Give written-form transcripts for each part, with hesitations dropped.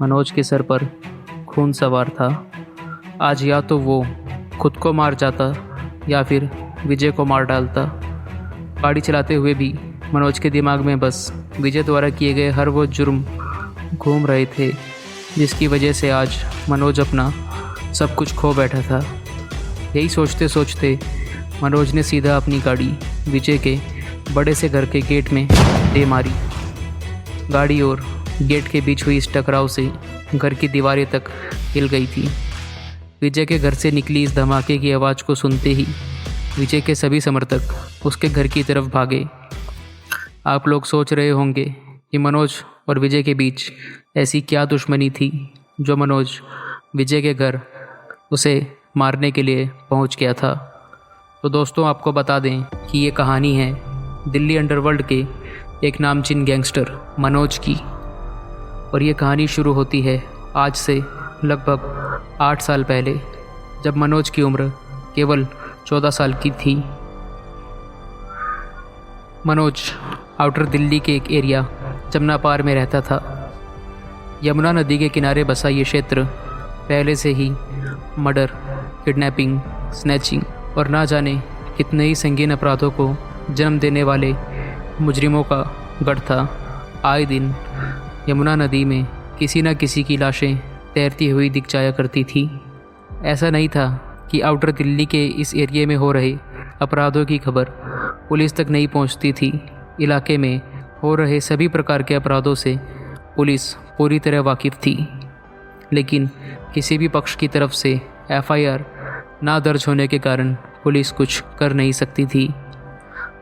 मनोज के सर पर खून सवार था। आज या तो वो खुद को मार जाता या फिर विजय को मार डालता। गाड़ी चलाते हुए भी मनोज के दिमाग में बस विजय द्वारा किए गए हर वो जुर्म घूम रहे थे, जिसकी वजह से आज मनोज अपना सब कुछ खो बैठा था। यही सोचते सोचते मनोज ने सीधा अपनी गाड़ी विजय के बड़े से घर के गेट में दे मारी। गाड़ी और गेट के बीच हुई इस टकराव से घर की दीवारें तक हिल गई थी। विजय के घर से निकली इस धमाके की आवाज़ को सुनते ही विजय के सभी समर्थक उसके घर की तरफ भागे। आप लोग सोच रहे होंगे कि मनोज और विजय के बीच ऐसी क्या दुश्मनी थी जो मनोज विजय के घर उसे मारने के लिए पहुंच गया था। तो दोस्तों, आपको बता दें कि ये कहानी है दिल्ली अंडरवर्ल्ड के एक नामचीन गैंगस्टर मनोज की। और ये कहानी शुरू होती है आज से लगभग 8 साल पहले, जब मनोज की उम्र केवल 14 साल की थी। मनोज आउटर दिल्ली के एक एरिया जमुना पार में रहता था। यमुना नदी के किनारे बसा ये क्षेत्र पहले से ही मर्डर, किडनैपिंग, स्नैचिंग और ना जाने कितने ही संगीन अपराधों को जन्म देने वाले मुजरिमों का गढ़ था। आए दिन यमुना नदी में किसी न किसी की लाशें तैरती हुई दिख जाया करती थी। ऐसा नहीं था कि आउटर दिल्ली के इस एरिया में हो रहे अपराधों की खबर पुलिस तक नहीं पहुंचती थी। इलाके में हो रहे सभी प्रकार के अपराधों से पुलिस पूरी तरह वाकिफ़ थी, लेकिन किसी भी पक्ष की तरफ से FIR ना दर्ज होने के कारण पुलिस कुछ कर नहीं सकती थी।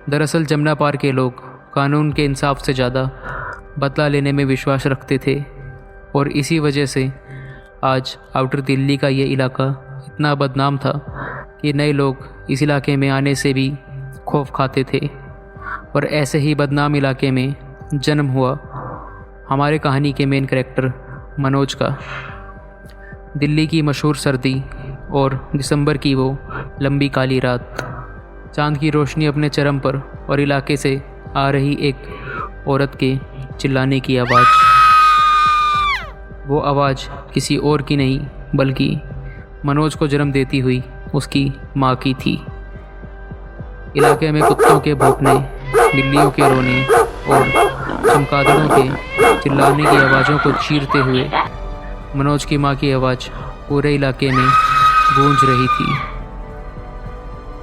दरअसल जमुना पार के लोग कानून के इंसाफ से ज़्यादा बदला लेने में विश्वास रखते थे, और इसी वजह से आज आउटर दिल्ली का ये इलाका इतना बदनाम था कि नए लोग इस इलाके में आने से भी खौफ खाते थे। और ऐसे ही बदनाम इलाके में जन्म हुआ हमारे कहानी के मेन कैरेक्टर मनोज का। दिल्ली की मशहूर सर्दी और दिसंबर की वो लंबी काली रात, चांद की रोशनी अपने चरम पर और इलाके से आ रही एक औरत के चिल्लाने की आवाज़। वो आवाज़ किसी और की नहीं बल्कि मनोज को जन्म देती हुई उसकी माँ की थी। इलाके में कुत्तों के भौंकने, बिल्लियों के रोने और चमगादड़ों के चिल्लाने की आवाज़ों को चीरते हुए मनोज की माँ की आवाज़ पूरे इलाके में गूंज रही थी।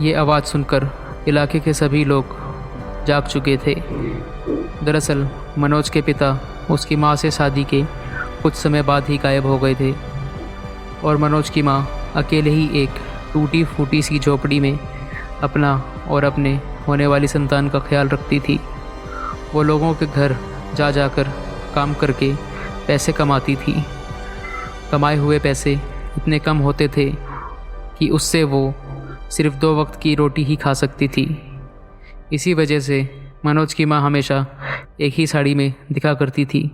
ये आवाज़ सुनकर इलाके के सभी लोग जाग चुके थे। दरअसल मनोज के पिता उसकी माँ से शादी के कुछ समय बाद ही गायब हो गए थे, और मनोज की माँ अकेले ही एक टूटी फूटी सी झोपड़ी में अपना और अपने होने वाली संतान का ख्याल रखती थी। वो लोगों के घर जा जाकर काम करके पैसे कमाती थी। कमाए हुए पैसे इतने कम होते थे कि उससे वो सिर्फ 2 वक्त की रोटी ही खा सकती थी। इसी वजह से मनोज की माँ हमेशा एक ही साड़ी में दिखा करती थी।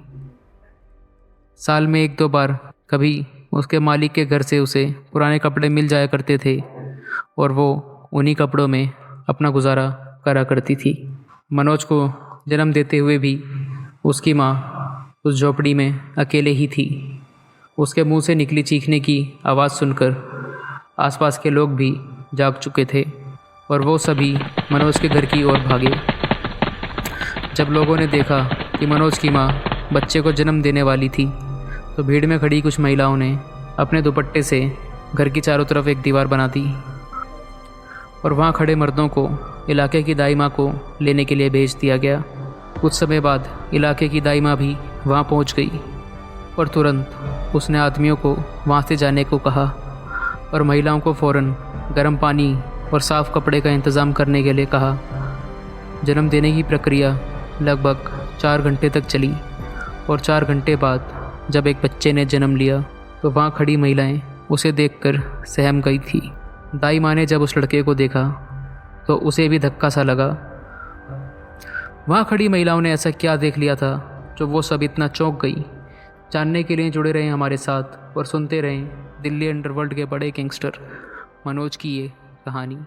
साल में 1-2 बार कभी उसके मालिक के घर से उसे पुराने कपड़े मिल जाया करते थे, और वो उन्हीं कपड़ों में अपना गुजारा करा करती थी। मनोज को जन्म देते हुए भी उसकी माँ उस झोपड़ी में अकेले ही थी। उसके मुंह से निकली चीखने की आवाज़ सुनकर आसपास के लोग भी जाग चुके थे, और वो सभी मनोज के घर की ओर भागे। जब लोगों ने देखा कि मनोज की माँ बच्चे को जन्म देने वाली थी, तो भीड़ में खड़ी कुछ महिलाओं ने अपने दुपट्टे से घर की चारों तरफ एक दीवार बना दी, और वहाँ खड़े मर्दों को इलाके की दाई माँ को लेने के लिए भेज दिया गया। कुछ समय बाद इलाके की दाई माँ भी वहाँ पहुँच गई, और तुरंत उसने आदमियों को वहाँ से जाने को कहा, और महिलाओं को फ़ौरन गर्म पानी और साफ़ कपड़े का इंतज़ाम करने के लिए कहा। जन्म देने की प्रक्रिया लगभग 4 घंटे तक चली, और 4 घंटे बाद जब एक बच्चे ने जन्म लिया तो वहाँ खड़ी महिलाएं उसे देखकर सहम गई थी। दाई माँ ने जब उस लड़के को देखा तो उसे भी धक्का सा लगा। वहाँ खड़ी महिलाओं ने ऐसा क्या देख लिया था जो वो सब इतना चौंक गई। जानने के लिए जुड़े रहें हमारे साथ और सुनते रहें दिल्ली अंडरवर्ल्ड के बड़े गैंगस्टर मनोज की ये कहानी।